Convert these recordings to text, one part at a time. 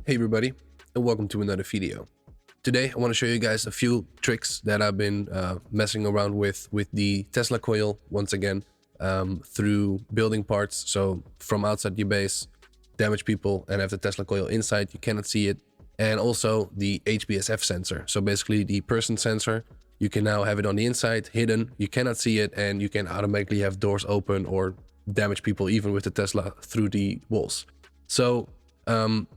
Hey everybody, and welcome to another video. Today I want to show you guys a few tricks that I've been messing around with the Tesla coil once again through building parts. So from outside your base, damage people and have the Tesla coil inside, you cannot see it. And also the HBSF sensor. So basically the person sensor, you can now have it on the inside, hidden, you cannot see it, and you can automatically have doors open or damage people even with the Tesla through the walls. So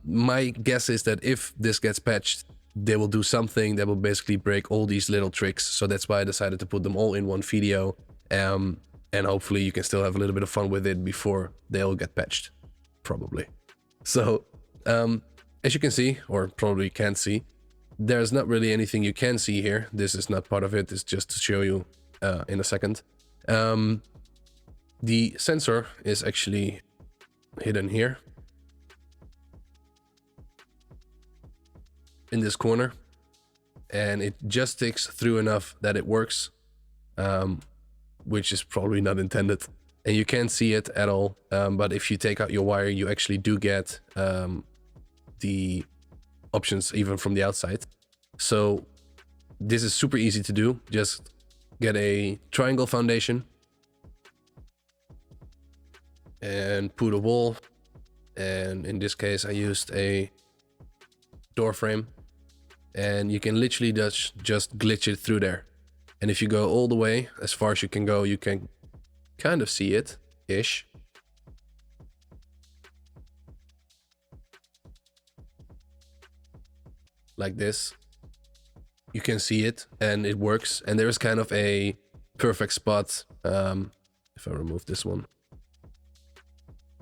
my guess is that if this gets patched, they will do something that will basically break all these little tricks. So that's why I decided to put them all in one video. And hopefully you can still have a little bit of fun with it before they all get patched, probably. So as you can see, or probably can't see, there's not really anything you can see here. This is not part of it. It's just to show you in a second. The sensor is actually hidden here in this corner, and it just sticks through enough that it works, which is probably not intended, and you can't see it at all. But if you take out your wire, you actually do get the options even from the outside. So this is super easy to do. Just get a triangle foundation and put a wall, and in this case I used a door frame, and you can literally just glitch it through there. And if you go all the way as far as you can go, you can kind of see it ish. Like this, you can see it and it works. And there's kind of a perfect spot, if I remove this one,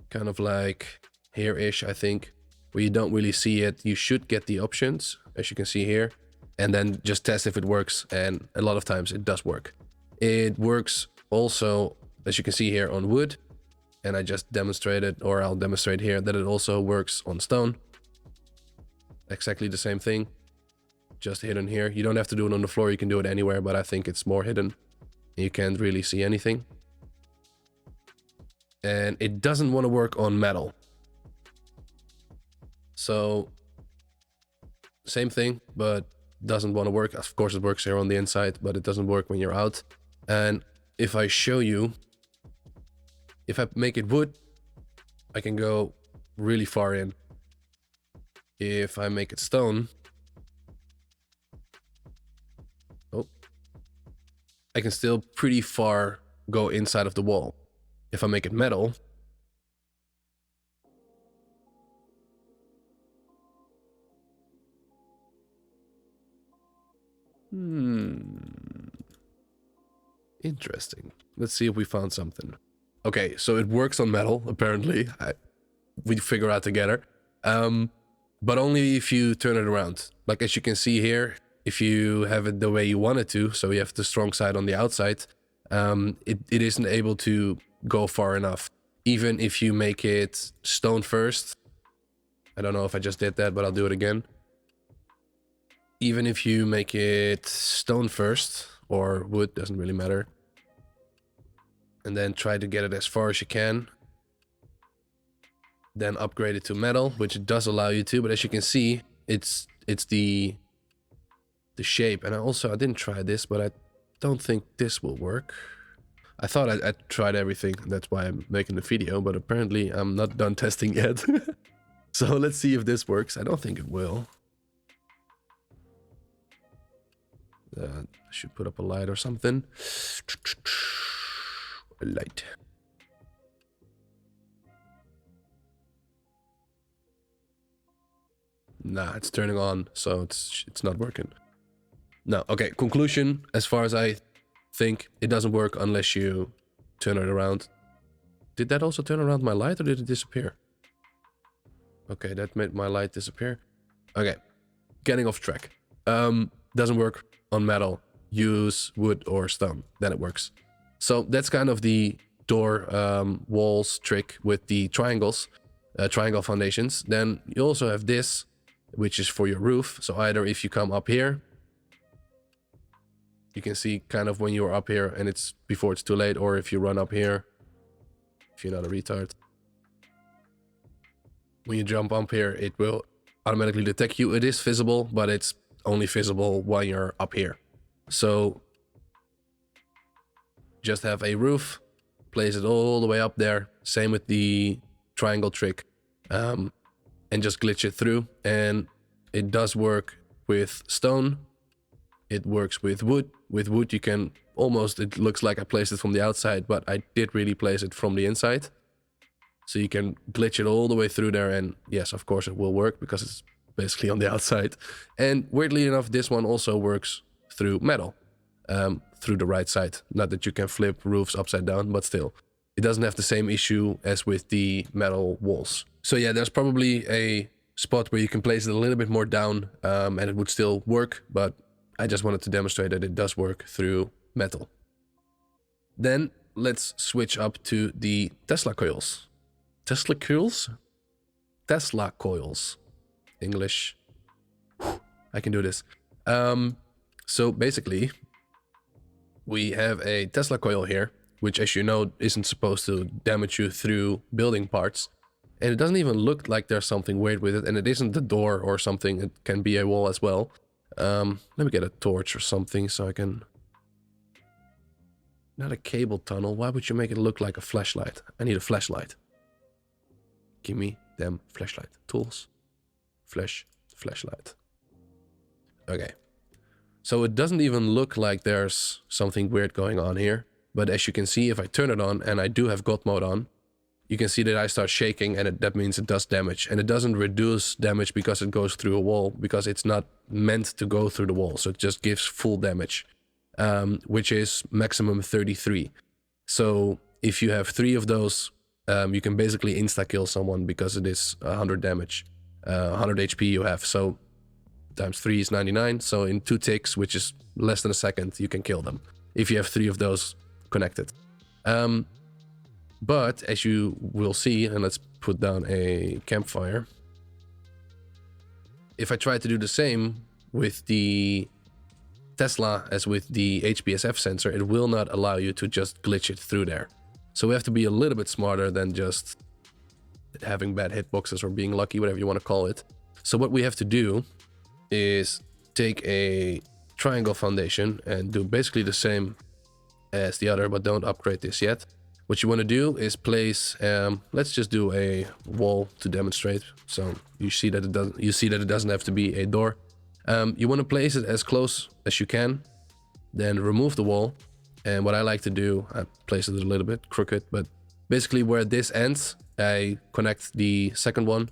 kind of like here ish, I think, where you don't really see it. You should get the options, as you can see here, and then just test if it works. And a lot of times it does work. It works also, as you can see here, on wood. And I just demonstrated, or I'll demonstrate here, that it also works on stone. Exactly the same thing, just hidden here. You don't have to do it on the floor, you can do it anywhere, but I think it's more hidden. You can't really see anything. And it doesn't want to work on metal. So same thing, but doesn't want to work. Of course it works here on the inside, but it doesn't work when you're out. And if I show you, if I make it wood, I can go really far in. If I make it stone, I can still pretty far go inside of the wall. If I make it metal, interesting. Let's see if we found something. Okay, so it works on metal, apparently. We figure out together. But only if you turn it around. Like as you can see here, if you have it the way you want it to, so you have the strong side on the outside, it isn't able to go far enough. Even if you make it stone first. I don't know if I just did that, but I'll do it again. Even if you make it stone first, or wood, doesn't really matter, and then try to get it as far as you can, then upgrade it to metal, which it does allow you to, but as you can see, it's the shape. And I didn't try this, but I don't think this will work. I thought I tried everything, that's why I'm making the video, but apparently I'm not done testing yet. So let's see if this works. I don't think it will. I should put up a light or something. A light. Nah, it's turning on, so it's not working. No, okay, conclusion, as far as I think, it doesn't work unless you turn it around. Did that also turn around my light, or did it disappear? Okay, that made my light disappear. Okay, getting off track. Doesn't work on metal. Use wood or stone, then it works. So that's kind of the door walls trick with the triangles, triangle foundations. Then you also have this, which is for your roof. So either if you come up here, you can see kind of when you're up here and it's before it's too late, or if you run up here, if you're not a retard. When you jump up here, it will automatically detect you. It is visible, but it's only visible while you're up here. So just have a roof, place it all the way up there. Same with the triangle trick, and just glitch it through. And it does work with stone. It works with wood. With wood you can almost, it looks like I placed it from the outside, but I did really place it from the inside. So you can glitch it all the way through there, and yes, of course it will work because it's basically on the outside. And weirdly enough, this one also works through metal, through the right side. Not that you can flip roofs upside down, but still. It doesn't have the same issue as with the metal walls. So yeah, there's probably a spot where you can place it a little bit more down, and it would still work, but I just wanted to demonstrate that it does work through metal. Then let's switch up to the Tesla coils. Tesla coils? Tesla coils. English. I can do this. So basically, we have a Tesla coil here, which, as you know, isn't supposed to damage you through building parts. And it doesn't even look like there's something weird with it, and it isn't the door or something. It can be a wall as well. Let me get a torch or something so I can... Not a cable tunnel. Why would you make it look like a flashlight? I need a flashlight. Give me them flashlight. Tools. Flashlight. Okay. So it doesn't even look like there's something weird going on here. But as you can see, if I turn it on, and I do have God mode on, you can see that I start shaking, and that means it does damage. And it doesn't reduce damage because it goes through a wall, because it's not meant to go through the wall. So it just gives full damage, which is maximum 33. So if you have 3 of those, you can basically insta-kill someone because it is 100 damage. 100 HP you have, so times 3 is 99. So in 2 ticks, which is less than a second, you can kill them if you have 3 of those connected. But as you will see, and let's put down a campfire. If I try to do the same with the Tesla as with the HPSF sensor, it will not allow you to just glitch it through there. So we have to be a little bit smarter than just having bad hitboxes or being lucky, whatever you want to call it. So what we have to do is take a triangle foundation and do basically the same as the other, but don't upgrade this yet. What you want to do is place, let's just do a wall to demonstrate. So you see that it doesn't have to be a door. You want to place it as close as you can, then remove the wall. And what I like to do, I place it a little bit crooked, but basically where this ends, I connect the second one,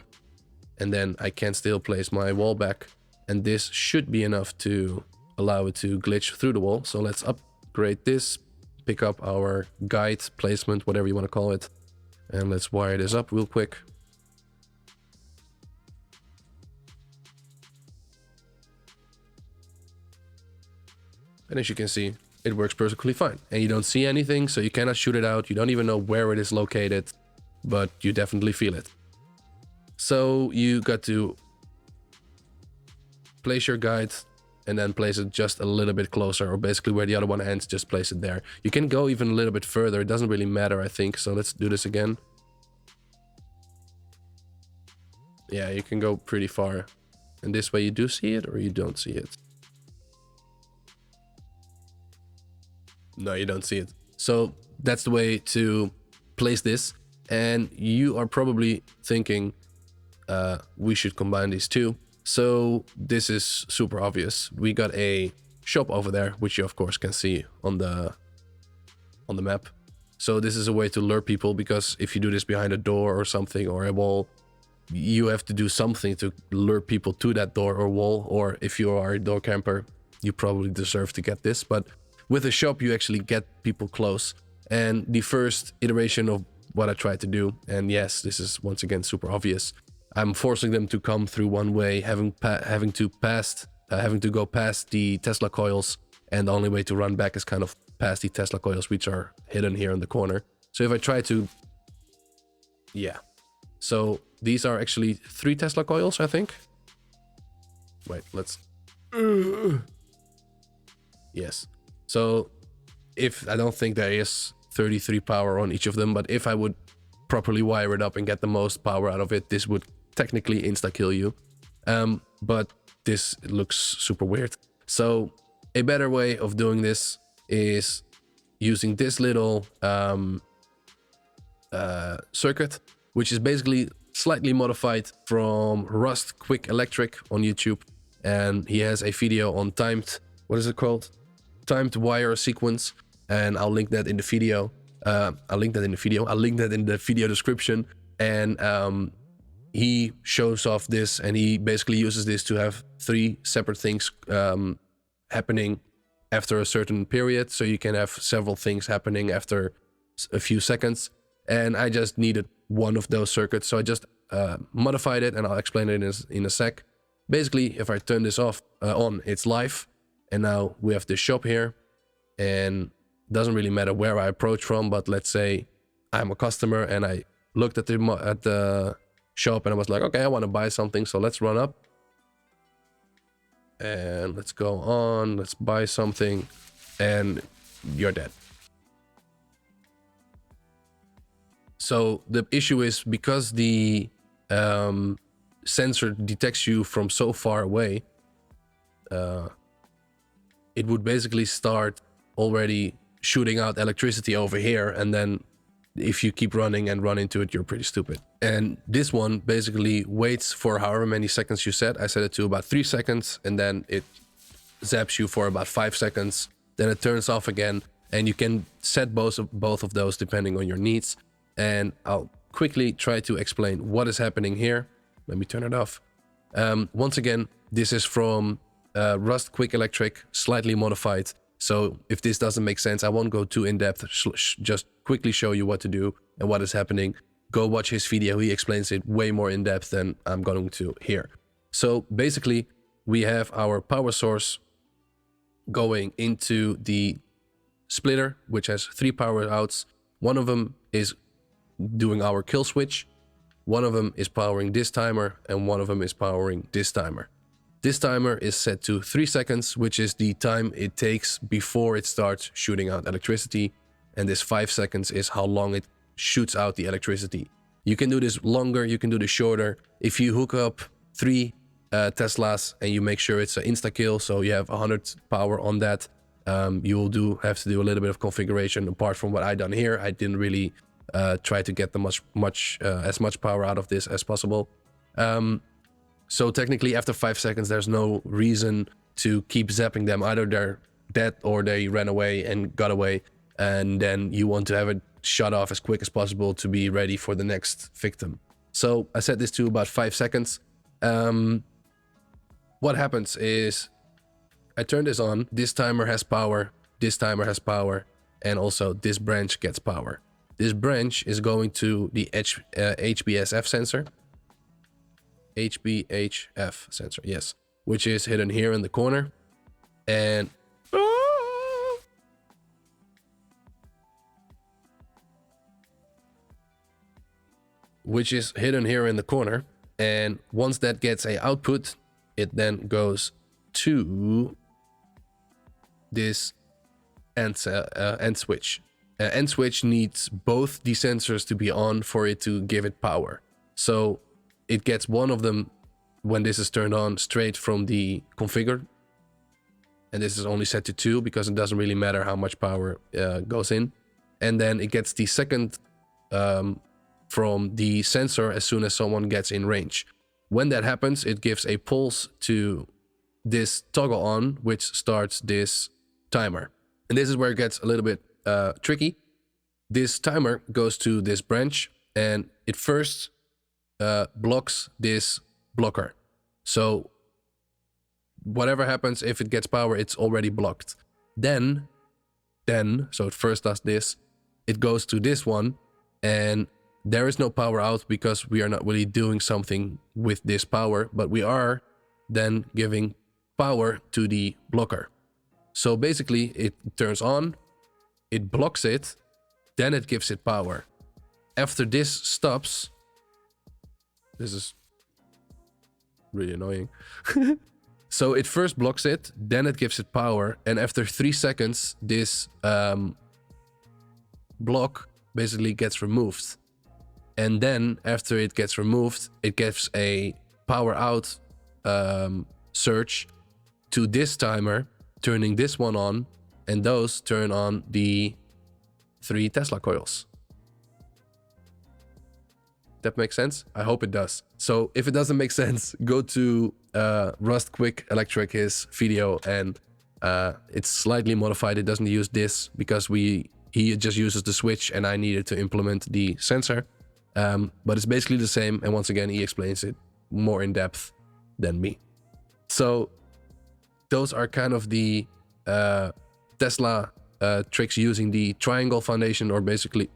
and then I can still place my wall back. And this should be enough to allow it to glitch through the wall. So let's upgrade this, pick up our guide placement, whatever you want to call it. And let's wire this up real quick. And as you can see, it works perfectly fine. And you don't see anything, so you cannot shoot it out. You don't even know where it is located, but you definitely feel it. So you got to place your guide and then place it just a little bit closer, or basically where the other one ends, just place it there. You can go even a little bit further. It doesn't really matter, I think. So let's do this again. Yeah, you can go pretty far. And this way you do see it or you don't see it. No, you don't see it. So that's the way to place this. And you are probably thinking we should combine these two. So this is super obvious. We got a shop over there, which you of course can see on the map. So this is a way to lure people, because if you do this behind a door or something or a wall, you have to do something to lure people to that door or wall. Or if you are a door camper, you probably deserve to get this. But with a shop, you actually get people close. And the first iteration of what I tried to do, and yes, this is once again super obvious, I'm forcing them to come through one way, having to go past the Tesla coils, and the only way to run back is kind of past the Tesla coils, which are hidden here in the corner. So if I try to, yeah, so these are actually 3 Tesla coils, I think. Wait, let's, yes. So if I don't think there is 33 power on each of them, but if I would properly wire it up and get the most power out of it, this would technically insta-kill you. But this looks super weird. So a better way of doing this is using this little circuit, which is basically slightly modified from Rust Quick Electric on YouTube. And he has a video on timed, what is it called? Timed wire sequence. And I'll link that in the video. I'll link that in the video description. And he shows off this, and he basically uses this to have 3 separate things happening after a certain period. So you can have several things happening after a few seconds. And I just needed one of those circuits, so I just modified it, and I'll explain it in a sec. Basically, if I turn this off on, it's live, and now we have this shop here, and it doesn't really matter where I approach from, but let's say I'm a customer and I looked at the shop and I was like, okay, I want to buy something, so let's run up and let's go on, let's buy something, and you're dead. So the issue is, because the sensor detects you from so far away, it would basically start already shooting out electricity over here, and then if you keep running and run into it, you're pretty stupid. And this one basically waits for however many seconds you set. I set it to about 3 seconds, and then it zaps you for about 5 seconds. Then it turns off again, and you can set both of those depending on your needs. And I'll quickly try to explain what is happening here. Let me turn it off. Once again, this is from Rust Quick Electric, slightly modified. So if this doesn't make sense, I won't go too in depth, just quickly show you what to do and what is happening. Go watch his video, he explains it way more in depth than I'm going to here. So basically, we have our power source going into the splitter, which has 3 power outs. One of them is doing our kill switch, one of them is powering this timer, and one of them is powering this timer. This timer is set to 3 seconds, which is the time it takes before it starts shooting out electricity. And this 5 seconds is how long it shoots out the electricity. You can do this longer, you can do this shorter. If you hook up 3 Teslas and you make sure it's an insta-kill, so you have 100 power on that, you will have to do a little bit of configuration. Apart from what I done here, I didn't really try to get as much power out of this as possible. So technically, after 5 seconds, there's no reason to keep zapping them. Either they're dead or they ran away and got away. And then you want to have it shut off as quick as possible to be ready for the next victim. So I set this to about 5 seconds. What happens is I turn this on. This timer has power. This timer has power. And also this branch gets power. This branch is going to the HBSF sensor. HBHF sensor, yes, which is hidden here in the corner, and and once that gets a output, it then goes to this end switch. End switch needs both the sensors to be on for it to give it power. So it gets one of them when this is turned on straight from the configure. And this is only set to 2 because it doesn't really matter how much power goes in. And then it gets the second from the sensor as soon as someone gets in range. When that happens, it gives a pulse to this toggle on, which starts this timer. And this is where it gets a little bit tricky. This timer goes to this branch, and it first blocks this blocker. So whatever happens, if it gets power, it's already blocked. Then, so it first does this, it goes to this one, and there is no power out because we are not really doing something with this power, but we are then giving power to the blocker. So basically, it turns on, it blocks it, then it gives it power. After this stops, this is really annoying. So it first blocks it, then it gives it power, and after 3 seconds, this block basically gets removed. And then after it gets removed, it gives a power out surge to this timer, turning this one on, and those turn on the 3 Tesla coils. That makes sense? I hope it does. So if it doesn't make sense, go to Rust Quick Electric, his video, and it's slightly modified. It doesn't use this because he just uses the switch and I needed to implement the sensor. But it's basically the same, and once again he explains it more in depth than me. So those are kind of the Tesla tricks using the triangle foundation, or basically...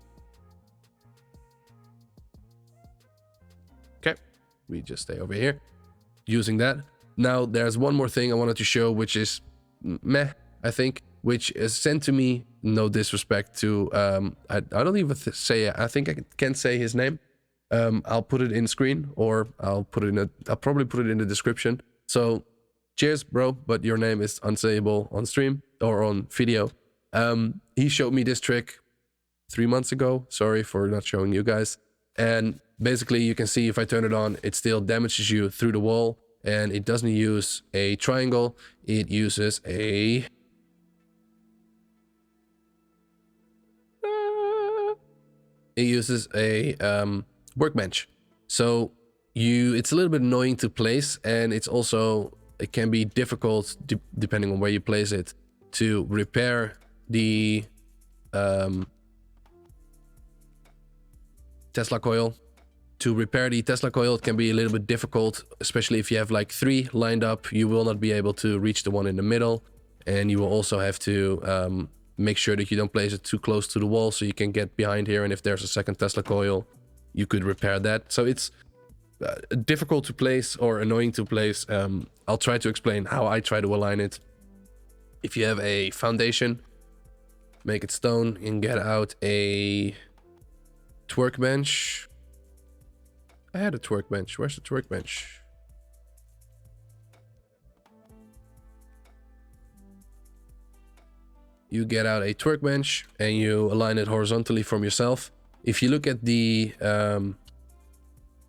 Okay, we just stay over here using that. Now there's one more thing I wanted to show, which is meh, I think, which is sent to me, no disrespect to I don't even say it. I think I can't say his name. I'll put it in screen, or I'll probably put it in the description. So cheers, bro, but your name is unsayable on stream or on video. He showed me this trick 3 months ago. Sorry for not showing you guys. And basically you can see if I turn it on, it still damages you through the wall, and it doesn't use a triangle. It uses a... workbench. So it's a little bit annoying to place, and it can be difficult depending on where you place it to repair the Tesla coil. To repair the Tesla coil, it can be a little bit difficult, especially if you have like 3 lined up. You will not be able to reach the one in the middle, and you will also have to make sure that you don't place it too close to the wall so you can get behind here, and if there's a second Tesla coil, you could repair that. So it's difficult to place or annoying to place. I'll try to explain how I try to align it. If you have a foundation, make it stone and get out a workbench. I had a workbench. Where's the workbench? You get out a workbench and you align it horizontally from yourself. If you look at the I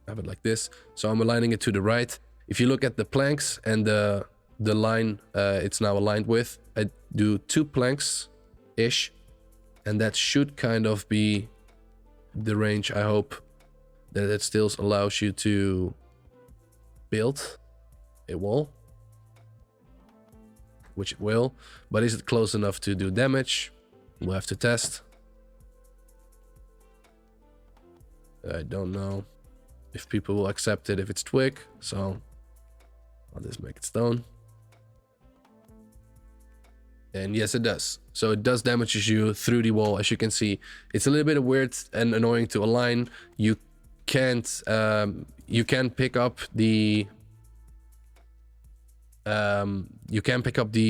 have it like this, so I'm aligning it to the right. If you look at the planks and the line it's now aligned with, I do 2 planks ish, and that should kind of be the range. I hope that it still allows you to build a wall, which it will, but is it close enough to do damage? We'll have to test. I don't know if people will accept it if it's twig, so I'll just make it stone. And yes, it does. So it does damages you through the wall. As you can see, it's a little bit weird and annoying to align. You can pick up the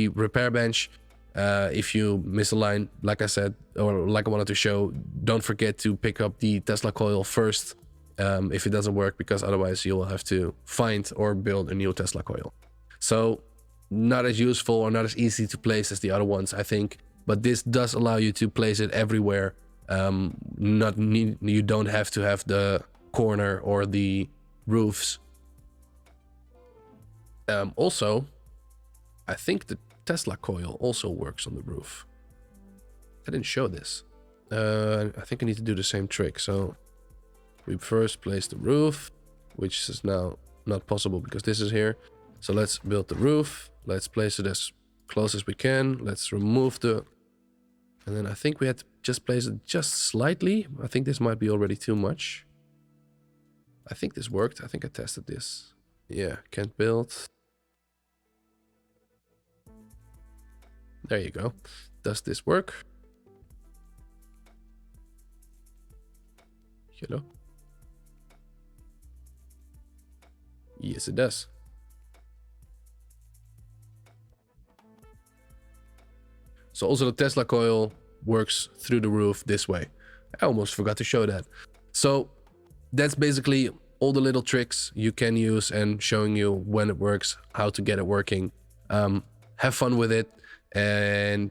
repair bench if you misalign, like I said, or like I wanted to show. Don't forget to pick up the Tesla coil first if it doesn't work, because otherwise you will have to find or build a new Tesla coil. So not as useful or not as easy to place as the other ones, I think, but this does allow you to place it everywhere. You don't have to have the corner or the roofs. Also, I think the Tesla coil also works on the roof. I didn't show this. I think I need to do the same trick. So we first place the roof, which is now not possible because this is here. So let's build the roof. Let's place it as close as we can. Let's remove the... And then I think we had to just place it just slightly. I think this might be already too much. I think this worked. I think I tested this. Yeah, can't build. There you go. Does this work? Hello? Yes, it does. So also the Tesla coil works through the roof this way. I almost forgot to show that. So that's basically all the little tricks you can use and showing you when it works, how to get it working. Have fun with it, and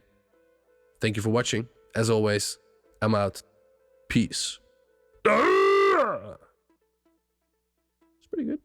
thank you for watching. As always, I'm out. Peace. It's pretty good.